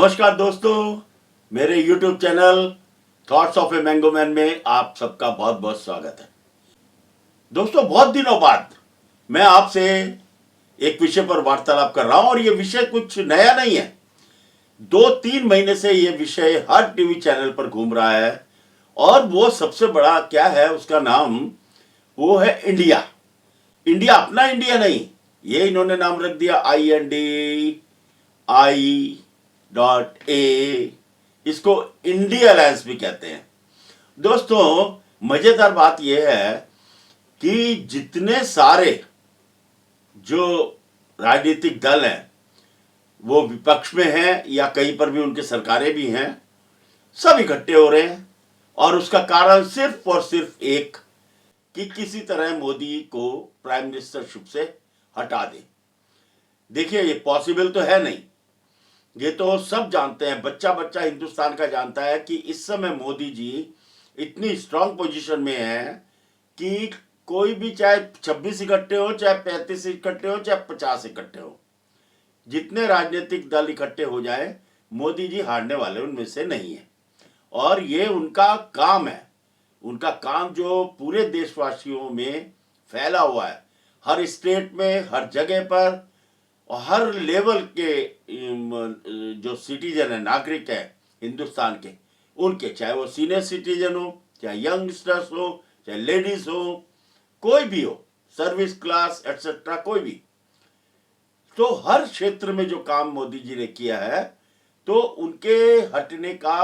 नमस्कार दोस्तों, मेरे YouTube channel thoughts of a mango man में आप सबका बहुत बहुत स्वागत है। दोस्तों, बहुत दिनों बाद मैं आपसे एक विषय पर वार्तालाप कर रहा हूं और ये विषय कुछ नया नहीं है। 2-3 महीने से ये विषय हर टीवी चैनल पर घूम रहा है और वो सबसे बड़ा क्या है, उसका नाम वो है इंडिया। इंडिया अपना इंडिया नहीं, ये इन्होंने नाम रख दिया INDI.A, इसको इंडिया अलायंस भी कहते हैं। दोस्तों, मजेदार बात यह है कि जितने सारे जो राजनीतिक दल हैं वो विपक्ष में हैं या कहीं पर भी उनकी सरकारें भी हैं, सब इकट्ठे हो रहे हैं और उसका कारण सिर्फ और सिर्फ एक कि किसी तरह मोदी को प्राइम मिनिस्टरशिप से हटा दे। देखिए, ये पॉसिबल तो है नहीं, ये तो सब जानते हैं, बच्चा बच्चा हिंदुस्तान का जानता है कि इस समय मोदी जी इतनी स्ट्रांग पोजीशन में है कि कोई भी, चाहे 26 इकट्ठे हो, चाहे 35 इकट्ठे हो, चाहे 50 इकट्ठे हो, जितने राजनीतिक दल इकट्ठे हो जाए, मोदी जी हारने वाले उनमें से नहीं है। और ये उनका काम है, उनका काम जो पूरे देशवासियों में फैला हुआ है, हर स्टेट में, हर जगह पर और हर लेवल के जो सिटीजन है, नागरिक है हिंदुस्तान के, उनके, चाहे वो सीनियर सिटीजन हो, चाहे यंगस्टर्स हो, चाहे लेडीज हो, कोई भी हो, सर्विस क्लास एटसेट्रा, कोई भी, तो हर क्षेत्र में जो काम मोदी जी ने किया है, तो उनके हटने का,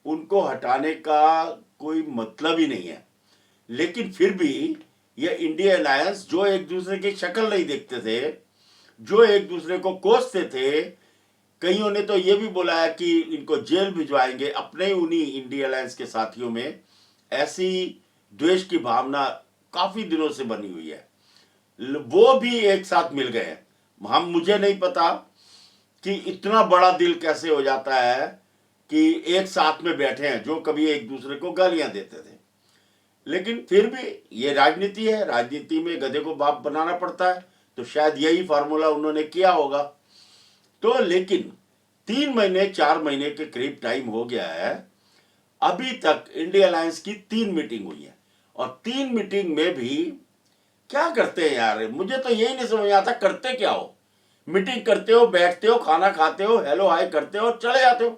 उनको हटाने का कोई मतलब ही नहीं है। लेकिन फिर भी ये इंडिया अलायंस, जो एक दूसरे की शक्ल नहीं देखते थे, जो एक दूसरे को कोसते थे, कईयों ने तो ये भी बोला है कि इनको जेल भिजवाएंगे, अपने उन्हीं इंडिया अलायंस के साथियों में ऐसी द्वेष की भावना काफी दिनों से बनी हुई है। वो भी एक साथ मिल गए हैं। मुझे नहीं पता कि इतना बड़ा दिल कैसे हो जाता है कि एक साथ में बैठे हैं जो कभी एक दूसरे को गालियां देते थे। लेकिन फिर भी ये राजनीति है, राजनीति में गधे को बाप बनाना पड़ता है, तो शायद यही फार्मूला उन्होंने किया होगा। तो लेकिन 3 महीने 4 महीने के करीब टाइम हो गया है, अभी तक इंडिया अलायंस की 3 मीटिंग हुई है और 3 मीटिंग में भी क्या करते हैं यार, मुझे तो यही नहीं समझ आता, करते क्या हो? मीटिंग करते हो, बैठते हो, खाना खाते हो, हेलो हाय करते हो और चले जाते हो।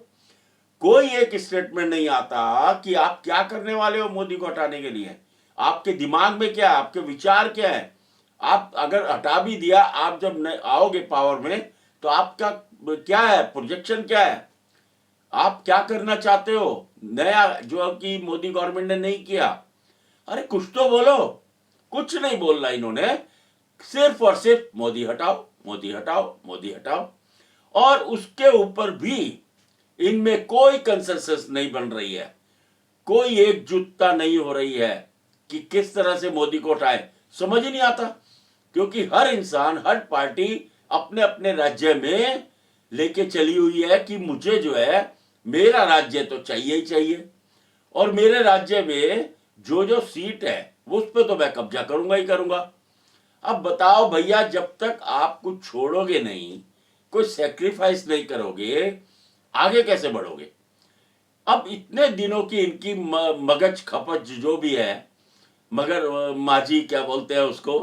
कोई एक स्टेटमेंट नहीं आता कि आप क्या करने वाले हो मोदी को हटाने के लिए। आपके दिमाग में क्या है, आपके विचार क्या है? आप अगर हटा भी दिया, आप जब आओगे पावर में, तो आपका क्या है, प्रोजेक्शन क्या है, आप क्या करना चाहते हो नया, जो कि मोदी गवर्नमेंट ने नहीं किया? अरे कुछ तो बोलो। कुछ नहीं बोलना इन्होंने, सिर्फ और सिर्फ मोदी हटाओ, मोदी हटाओ, मोदी हटाओ। और उसके ऊपर भी इनमें कोई कंसेंसस नहीं बन रही है, कोई एकजुटता नहीं हो रही है कि किस तरह से मोदी को हटाए। समझ ही नहीं आता, क्योंकि हर इंसान, हर पार्टी अपने अपने राज्य में लेके चली हुई है कि मुझे जो है मेरा राज्य तो चाहिए ही चाहिए और मेरे राज्य में जो जो सीट है उस पर तो मैं कब्जा करूंगा ही करूंगा। अब बताओ भैया, जब तक आप कुछ छोड़ोगे नहीं, कोई सेक्रीफाइस नहीं करोगे, आगे कैसे बढ़ोगे? अब इतने दिनों की इनकी मगज खपत जो भी है, मगर माझी क्या बोलते हैं उसको,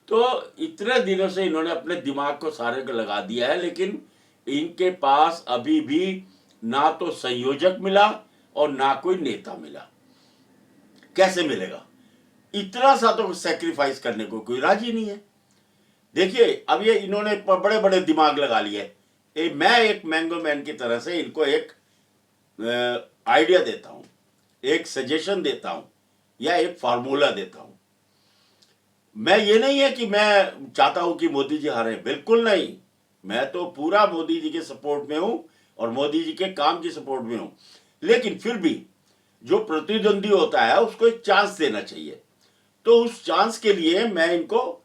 तो इतने दिनों से इन्होंने अपने दिमाग को सारे को लगा दिया है, लेकिन इनके पास अभी भी ना तो संयोजक मिला और ना कोई नेता मिला। कैसे मिलेगा? इतना सा तो सेक्रीफाइस करने को कोई राजी नहीं है। देखिए, अब ये इन्होंने बड़े बड़े दिमाग लगा लिए। मैं एक मैंगो मैन की तरह से इनको एक आइडिया देता हूं, एक सजेशन देता हूं या एक फार्मूला देता हूं। मैं ये नहीं है कि मैं चाहता हूं कि मोदी जी हारे, बिल्कुल नहीं। मैं तो पूरा मोदी जी के सपोर्ट में हूं और मोदी जी के काम की सपोर्ट में हूं। लेकिन फिर भी जो प्रतिद्वंदी होता है उसको एक चांस देना चाहिए। तो उस चांस के लिए मैं इनको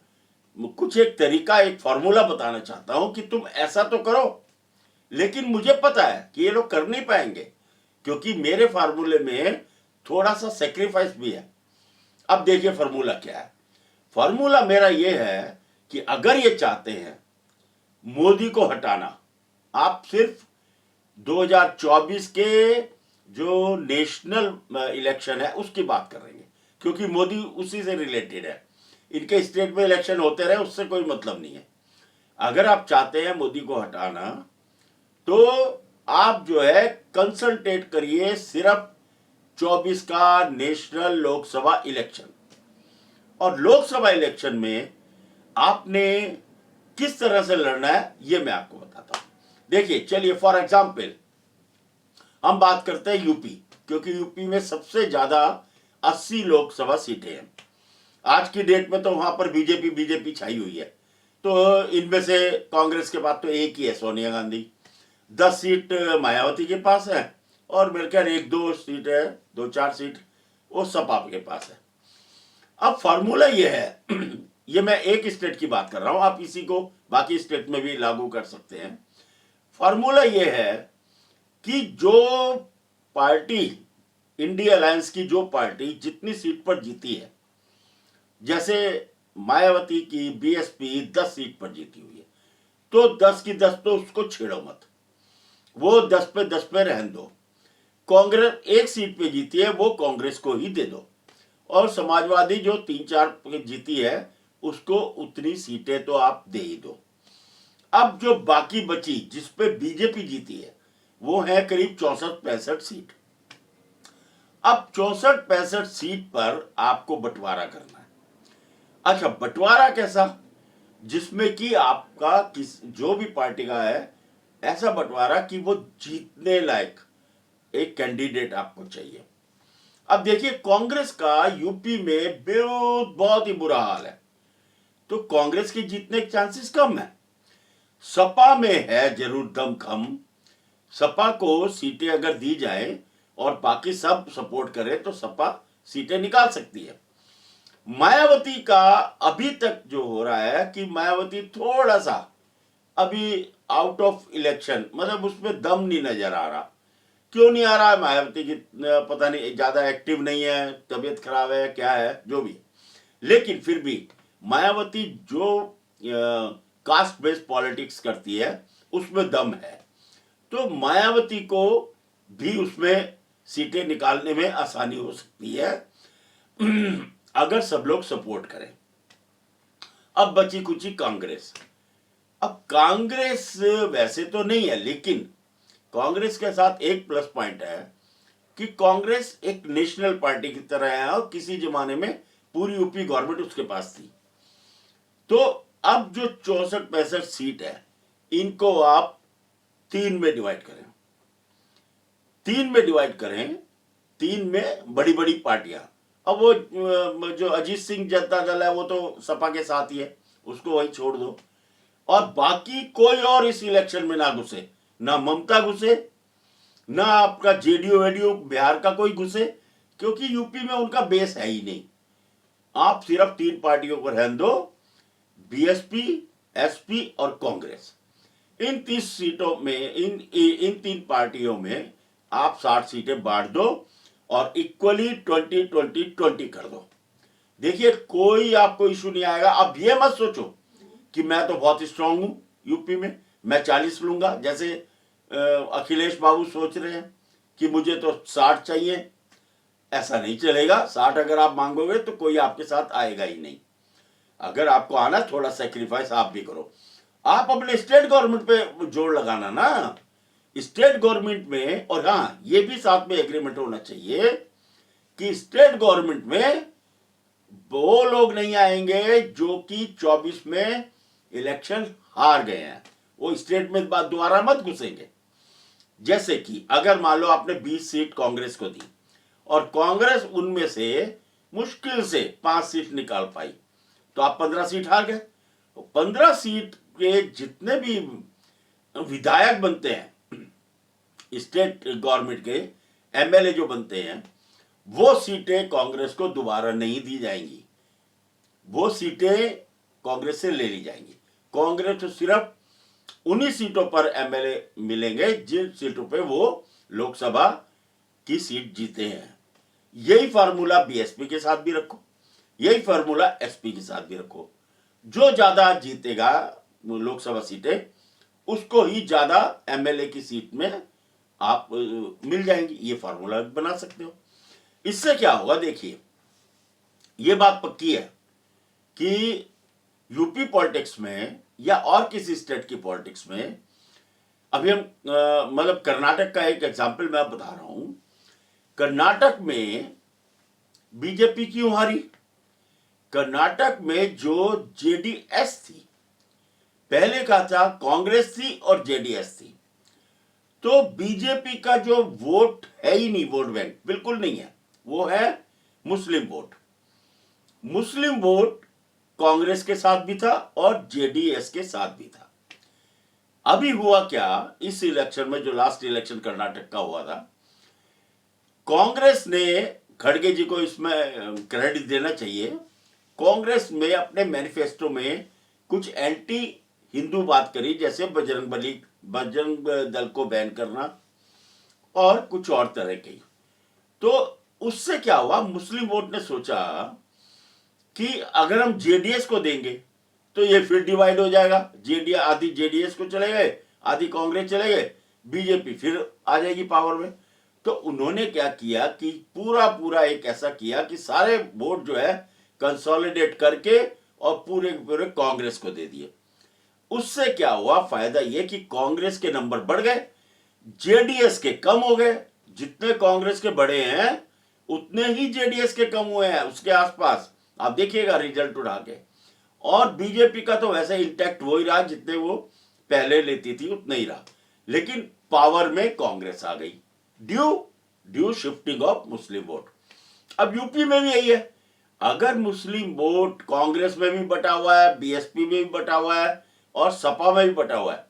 कुछ एक तरीका, एक फॉर्मूला बताना चाहता हूं कि तुम ऐसा तो करो। लेकिन मुझे पता है कि ये लोग कर नहीं पाएंगे, क्योंकि मेरे फार्मूले में थोड़ा सा सेक्रीफाइस भी है। अब देखिए फार्मूला क्या है। फार्मूला मेरा ये है कि अगर ये चाहते हैं मोदी को हटाना, आप सिर्फ 2024 के जो नेशनल इलेक्शन है उसकी बात कर रहे हैं, क्योंकि मोदी उसी से रिलेटेड है। इनके स्टेट में इलेक्शन होते रहे, उससे कोई मतलब नहीं है। अगर आप चाहते हैं मोदी को हटाना, तो आप जो है कंसंट्रेट करिए सिर्फ 24 का नेशनल लोकसभा इलेक्शन। और लोकसभा इलेक्शन में आपने किस तरह से लड़ना है ये मैं आपको बताता हूं। देखिए, चलिए फॉर एग्जाम्पल हम बात करते हैं यूपी, क्योंकि यूपी में सबसे ज्यादा 80 लोकसभा सीटें हैं। आज की डेट में तो वहां पर बीजेपी बीजेपी छाई हुई है। तो इनमें से कांग्रेस के पास तो एक ही है, सोनिया गांधी। 10 सीट मायावती के पास है, और मेरे ख्याल 1-2 सीट है, 2-4 सीट वो सपा के पास है। अब फॉर्मूला ये है ये मैं एक स्टेट की बात कर रहा हूं, आप इसी को बाकी स्टेट में भी लागू कर सकते हैं। फॉर्मूला ये है कि जो पार्टी, इंडिया अलायंस की जो पार्टी जितनी सीट पर जीती है, जैसे मायावती की बीएसपी 10 सीट पर जीती हुई है, तो 10 की 10 तो उसको छेड़ो मत, वो 10 पे 10 पे रहने दो। कांग्रेस एक सीट पे जीती है, वो कांग्रेस को ही दे दो। और समाजवादी जो 3-4 पे जीती है, उसको उतनी सीटें तो आप दे ही दो। अब जो बाकी बची जिस पे बीजेपी जीती है, वो है करीब 64-65 सीट। अब 64-65 सीट पर आपको बंटवारा करना है। अच्छा, बंटवारा कैसा? जिसमें कि आपका किस जो भी पार्टी का है, ऐसा बंटवारा कि वो जीतने लायक एक कैंडिडेट आपको चाहिए। अब देखिए, कांग्रेस का यूपी में बहुत ही बुरा हाल है, तो कांग्रेस के जीतने के चांसेस कम है। सपा में है जरूर दम कम। सपा को सीटें अगर दी जाए और बाकी सब सपोर्ट करें तो सपा सीटें निकाल सकती है। मायावती का अभी तक जो हो रहा है कि मायावती थोड़ा सा अभी आउट ऑफ इलेक्शन, मतलब उसमें दम नहीं नजर आ रहा। क्यों नहीं आ रहा है? मायावती की पता नहीं, ज्यादा एक्टिव नहीं है, तबीयत खराब है, क्या है जो भी। लेकिन फिर भी मायावती जो कास्ट बेस्ड पॉलिटिक्स करती है उसमें दम है, तो मायावती को भी उसमें सीटें निकालने में आसानी हो सकती है अगर सब लोग सपोर्ट करें। अब बची कुची कांग्रेस। अब कांग्रेस वैसे तो नहीं है, लेकिन कांग्रेस के साथ एक प्लस पॉइंट है कि कांग्रेस एक नेशनल पार्टी की तरह है, और किसी जमाने में पूरी यूपी गवर्नमेंट उसके पास थी। तो अब जो 64-65 सीट है, इनको आप 3 में डिवाइड करें। 3 में बड़ी बड़ी पार्टियां। अब वो जो अजीत सिंह जनता दल है, वो तो सपा के साथ ही है, उसको वही छोड़ दो। और बाकी कोई और इस इलेक्शन में ना घुसे, ना ममता घुसे, ना आपका जेडीयू वेडीयू बिहार का कोई घुसे, क्योंकि यूपी में उनका बेस है ही नहीं। आप सिर्फ 3 पार्टियों को रहने दो, बीएसपी, एसपी और कांग्रेस। इन 30 सीटों में, इन 3 पार्टियों में आप 60 सीटें बांट दो और इक्वली 20-20-20 कर दो। देखिए, कोई आपको इशू नहीं आएगा। अब ये मत सोचो कि मैं तो बहुत स्ट्रांग हूं यूपी में, मैं 40 लूंगा, जैसे अखिलेश बाबू सोच रहे हैं कि मुझे तो 60 चाहिए। ऐसा नहीं चलेगा। 60 अगर आप मांगोगे तो कोई आपके साथ आएगा ही नहीं। अगर आपको आना, थोड़ा सेक्रीफाइस आप भी करो। आप अपने स्टेट गवर्नमेंट पे जोर लगाना ना, स्टेट गवर्नमेंट में। और हाँ, ये भी साथ में एग्रीमेंट होना चाहिए कि स्टेट गवर्नमेंट में वो लोग नहीं आएंगे जो कि 24 में इलेक्शन हार गए हैं, वो स्टेट में दोबारा मत घुसेंगे। जैसे कि अगर मान लो आपने 20 सीट कांग्रेस को दी और कांग्रेस उनमें से मुश्किल से 5 सीट निकाल पाई, तो आप 15 सीट हार गए। 15 सीट के जितने भी विधायक बनते हैं, स्टेट गवर्नमेंट के एमएलए जो बनते हैं, वो सीटें कांग्रेस को दोबारा नहीं दी जाएंगी। वो सीटें कांग्रेस से ले ली जाएंगी। कांग्रेस को सिर्फ उन्हीं सीटों पर एमएलए मिलेंगे जिन सीटों पे वो लोकसभा की सीट जीते हैं। यही फार्मूला बीएसपी के साथ भी रखो, यही फार्मूला एसपी के साथ भी रखो। जो ज्यादा जीतेगा लोकसभा सीटें, उसको ही ज्यादा एमएलए की सीट में आप मिल जाएंगी। ये फार्मूला बना सकते हो। इससे क्या होगा, देखिए ये बात पक्की है कि यूपी पॉलिटिक्स में या और किसी स्टेट की पॉलिटिक्स में, अभी हम मतलब कर्नाटक का एक एग्जांपल मैं बता रहा हूं। कर्नाटक में बीजेपी क्यों हारी? कर्नाटक में जो जेडीएस थी, पहले का था कांग्रेस थी और जेडीएस थी, तो बीजेपी का जो वोट है ही नहीं, वोट बैंक बिल्कुल नहीं है, वो है मुस्लिम वोट। मुस्लिम वोट कांग्रेस के साथ भी था और जेडीएस के साथ भी था। अभी हुआ क्या, इस इलेक्शन में, जो लास्ट इलेक्शन कर्नाटक का हुआ था, कांग्रेस ने, खड़गे जी को इसमें क्रेडिट देना चाहिए, कांग्रेस में अपने मैनिफेस्टो में कुछ एंटी हिंदू बात करी, जैसे बजरंग दल को बैन करना और कुछ और तरह की। तो उससे क्या हुआ, मुस्लिम वोट ने सोचा कि अगर हम जेडीएस को देंगे तो ये फिर डिवाइड हो जाएगा, जेडीएस आधी जेडीएस को चले गए, आधी कांग्रेस चले गए, बीजेपी फिर आ जाएगी पावर में। तो उन्होंने क्या किया कि पूरा पूरा एक ऐसा किया कि सारे वोट जो है कंसोलिडेट करके और पूरे पूरे कांग्रेस को दे दिए। उससे क्या हुआ, फायदा यह कि कांग्रेस के नंबर बढ़ गए, जेडीएस के कम हो गए। जितने कांग्रेस के बढ़े हैं उतने ही जेडीएस के कम हुए हैं, उसके आसपास आप देखिएगा रिजल्ट उठा के। और बीजेपी का तो वैसे इंटैक्ट वही रहा, जितने वो पहले लेती थी उतना ही रहा, लेकिन पावर में कांग्रेस आ गई due shifting of Muslim vote. अब यूपी में भी यही है, अगर मुस्लिम वोट कांग्रेस में भी बटा हुआ है, बीएसपी में भी बटा हुआ है और सपा में भी बटा हुआ है,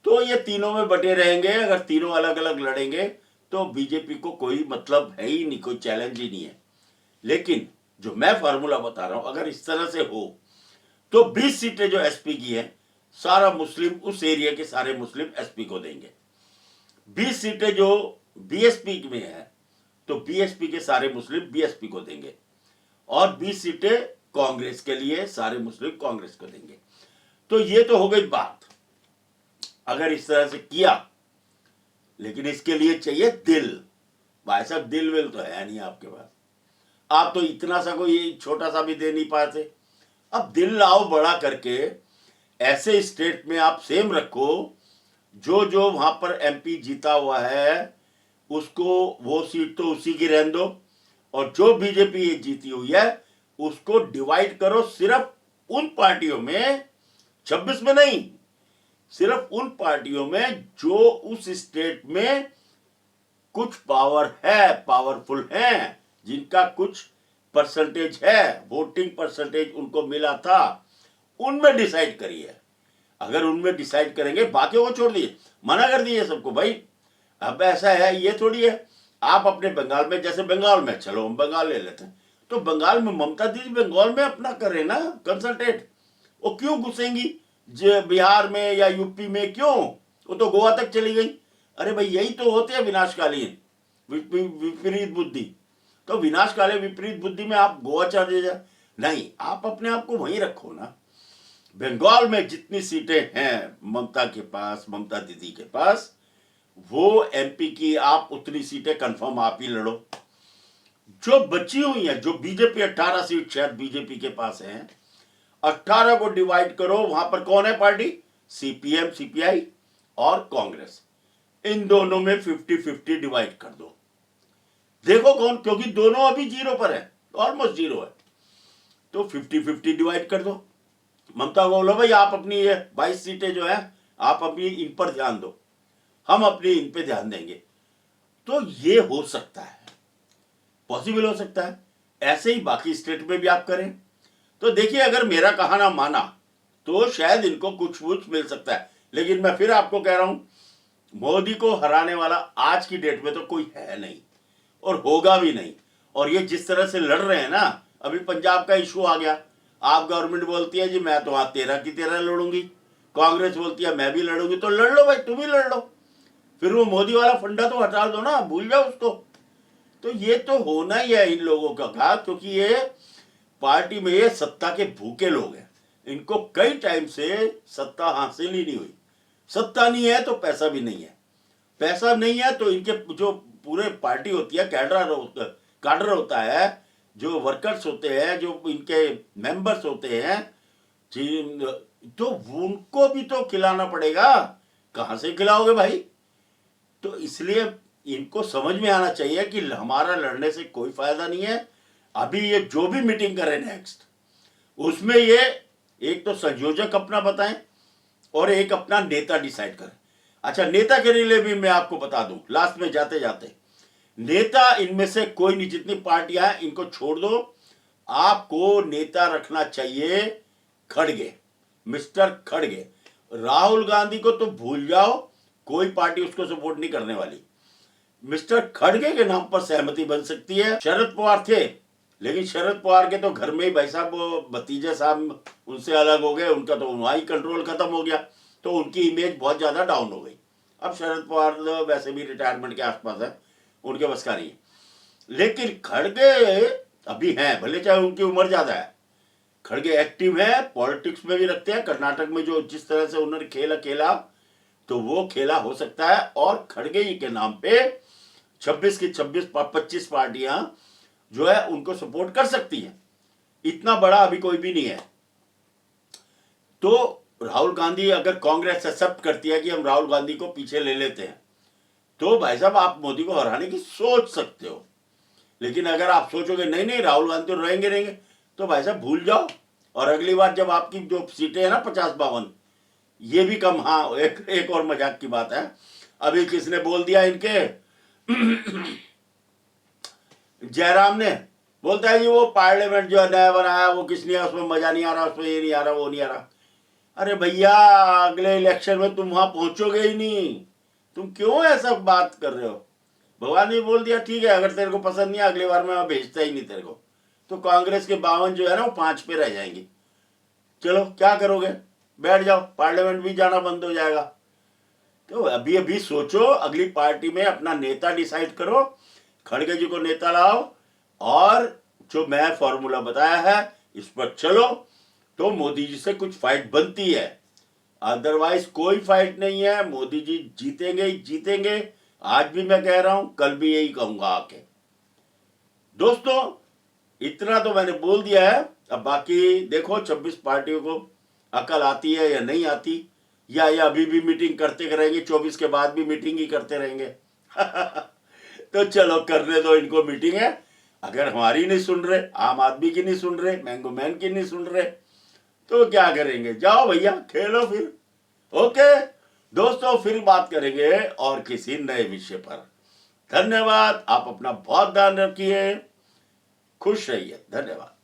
तो ये तीनों में बटे रहेंगे। अगर तीनों अलग अलग लड़ेंगे तो बीजेपी को कोई मतलब है ही नहीं, कोई चैलेंज ही नहीं है। लेकिन जो मैं फार्मूला बता रहा हूं, अगर इस तरह से हो तो 20 सीटें जो एसपी की है, सारा मुस्लिम, उस एरिया के सारे मुस्लिम एसपी को देंगे। 20 सीटें जो बीएसपी में है तो बीएसपी के सारे मुस्लिम बीएसपी को देंगे, और 20 सीटें कांग्रेस के लिए, सारे मुस्लिम कांग्रेस को देंगे। तो ये तो हो गई बात, अगर इस तरह से किया। लेकिन इसके लिए चाहिए दिल। भाई साहब दिल विल तो है नहीं आपके पास, आप तो इतना सा कोई छोटा सा भी दे नहीं पाते। अब दिल लाओ बड़ा करके, ऐसे स्टेट में आप सेम रखो, जो जो वहां पर एमपी जीता हुआ है उसको वो सीट तो उसी की रहने दो, और जो बीजेपी जीती हुई है उसको डिवाइड करो सिर्फ उन पार्टियों में, 26 में नहीं, सिर्फ उन पार्टियों में जो उस स्टेट में कुछ पावर है, पावरफुल हैं, जिनका कुछ परसेंटेज है, वोटिंग परसेंटेज उनको मिला था, उनमें डिसाइड करिए। अगर उनमें डिसाइड करेंगे, बाकियों को छोड़ दिए, मना कर दिए सबको। भाई अब ऐसा है, ये थोड़ी है आप अपने बंगाल में, जैसे बंगाल में, चलो हम बंगाल ले लेते हैं, तो बंगाल में ममता दीदी बंगाल में अपना करें ना कंसल्टेट। वो क्यों घुसेंगी बिहार में या यूपी में, क्यों? वो तो गोवा तक चली गई। अरे भाई यही तो होते हैं विनाशकालीन, विपरीत बुद्धि। तो विनाशकालीन विपरीत बुद्धि में आप गोवा चले जाए, नहीं, आप अपने आप को वहीं रखो ना। बंगाल में जितनी सीटें हैं ममता के पास, ममता दीदी के पास, वो एमपी की आप उतनी सीटें कंफर्म आप ही लड़ो। जो बची हुई हैं, जो बीजेपी 18 सीट शायद बीजेपी के पास हैं, 18 को डिवाइड करो। वहां पर कौन है पार्टी? सीपीएम, सीपीआई और कांग्रेस। इन दोनों में 50-50 डिवाइड कर दो, देखो कौन, क्योंकि दोनों अभी जीरो पर है, ऑलमोस्ट जीरो है, तो 50-50 डिवाइड कर दो। ममता को बोलो भाई आप अपनी ये 22 सीटें जो है आप अपनी इन पर ध्यान दो, हम अपनी इन पे ध्यान देंगे। तो ये हो सकता है, पॉसिबल हो सकता है। ऐसे ही बाकी स्टेट में भी आप करें तो देखिए, अगर मेरा कहना माना तो शायद इनको कुछ मिल सकता है। लेकिन मैं फिर आपको कह रहा हूं, मोदी को हराने वाला आज की डेट में तो कोई है नहीं और होगा भी नहीं। और ये जिस तरह से लड़ रहे हैं ना, अभी पंजाब का इशू आ गया, आप गवर्नमेंट बोलती है जी मैं तो वहां 13 की 13 लड़ूंगी, कांग्रेस बोलती है मैं भी लड़ूंगी, तो लड़ लो भाई, तुम ही लड़ लो, फिर वो मोदी वाला फंडा तो हटा दो ना, भूल जाओ उसको। तो ये तो होना ही है इन लोगों का, क्योंकि ये पार्टी में ये सत्ता के भूखे लोग हैं, इनको कई टाइम से सत्ता हासिल ही नहीं हुई। सत्ता नहीं है तो पैसा भी नहीं है, पैसा नहीं है तो इनके जो पूरे पार्टी होती है, कैडर होता है, जो वर्कर्स होते हैं, जो इनके मेंबर्स होते हैं तो उनको भी तो खिलाना पड़ेगा। कहां से खिलाओगे भाई? तो इसलिए इनको समझ में आना चाहिए कि हमारा लड़ने से कोई फायदा नहीं है। अभी ये जो भी मीटिंग करें नेक्स्ट, उसमें ये एक तो संयोजक अपना बताएं और एक अपना नेता डिसाइड करें। अच्छा, नेता के लिए भी मैं आपको बता दूं लास्ट में जाते जाते, नेता इनमें से कोई नहीं, जितनी पार्टियां हैं इनको छोड़ दो। आपको नेता रखना चाहिए खड़गे, मिस्टर खड़गे। राहुल गांधी को तो भूल जाओ, कोई पार्टी उसको सपोर्ट नहीं करने वाली। मिस्टर खड़गे के नाम पर सहमति बन सकती है। शरद पवार थे, लेकिन शरद पवार के तो घर में ही भाई साहब वो भतीजे साहब उनसे अलग हो गए, उनका तो वहां ही कंट्रोल खत्म हो गया, तो उनकी इमेज बहुत ज्यादा डाउन हो गई। अब शरद पवार वैसे भी रिटायरमेंट के आसपास है, उनके बस का नहीं है। लेकिन खड़गे अभी हैं, भले चाहे उनकी उम्र ज्यादा है, खड़गे एक्टिव है, पॉलिटिक्स में भी रखते हैं। कर्नाटक में जो जिस तरह से उन्होंने खेला खेला, तो वो खेला हो सकता है। और खड़गे जी के नाम पे 26 की 25 पार्टियां जो है उनको सपोर्ट कर सकती हैं। इतना बड़ा अभी कोई भी नहीं है। तो राहुल गांधी, अगर कांग्रेस एक्सेप्ट करती है कि हम राहुल गांधी को पीछे ले लेते हैं, तो भाई साहब आप मोदी को हराने की सोच सकते हो। लेकिन अगर आप सोचोगे नहीं नहीं राहुल गांधी तो रहेंगे, तो भाई साहब भूल जाओ। और अगली बार जब आपकी जो सीटें हैं ना 50-52, ये भी कम। हाँ, एक और मजाक की बात है, अभी किसने बोल दिया, इनके जयराम ने बोलता है जी वो पार्लियामेंट जो नया बनाया वो किस लिए, उसमें मजा नहीं आ रहा, उसमें ये नहीं आ रहा, वो नहीं आ रहा। अरे भैया, अगले इलेक्शन में तुम वहां पहुंचोगे ही नहीं, तुम क्यों ऐसा बात कर रहे हो? भगवान ने बोल दिया ठीक है, अगर तेरे को पसंद नहीं अगली बार मैं भेजता ही नहीं तेरे को। तो कांग्रेस के 52 जो है ना वो 5 पे रह जाएंगी। चलो क्या करोगे, बैठ जाओ, पार्लियामेंट भी जाना बंद हो जाएगा। तो अभी अभी सोचो, अगली पार्टी में अपना नेता डिसाइड करो, खड़गे जी को नेता लाओ, और जो मैं फॉर्मूला बताया है इस पर चलो, तो मोदी जी से कुछ फाइट बनती है। अदरवाइज कोई फाइट नहीं है, मोदी जी जीतेंगे ही जीतेंगे। आज भी मैं कह रहा हूं, कल भी यही कहूंगा आके। दोस्तों, इतना तो मैंने बोल दिया है। अब बाकी देखो 26 पार्टियों को अकल आती है या नहीं आती, या अभी भी मीटिंग करते रहेंगे, 24 के बाद भी मीटिंग ही करते रहेंगे। तो चलो करने दो इनको मीटिंग है। अगर हमारी नहीं सुन रहे, आम आदमी की नहीं सुन रहे, मैंगो मैन की नहीं सुन रहे, तो क्या करेंगे? जाओ भैया खेलो फिर। ओके दोस्तों, फिर बात करेंगे और किसी नए विषय पर। धन्यवाद, आप अपना बहुत ध्यान रखिए, खुश रहिए, धन्यवाद।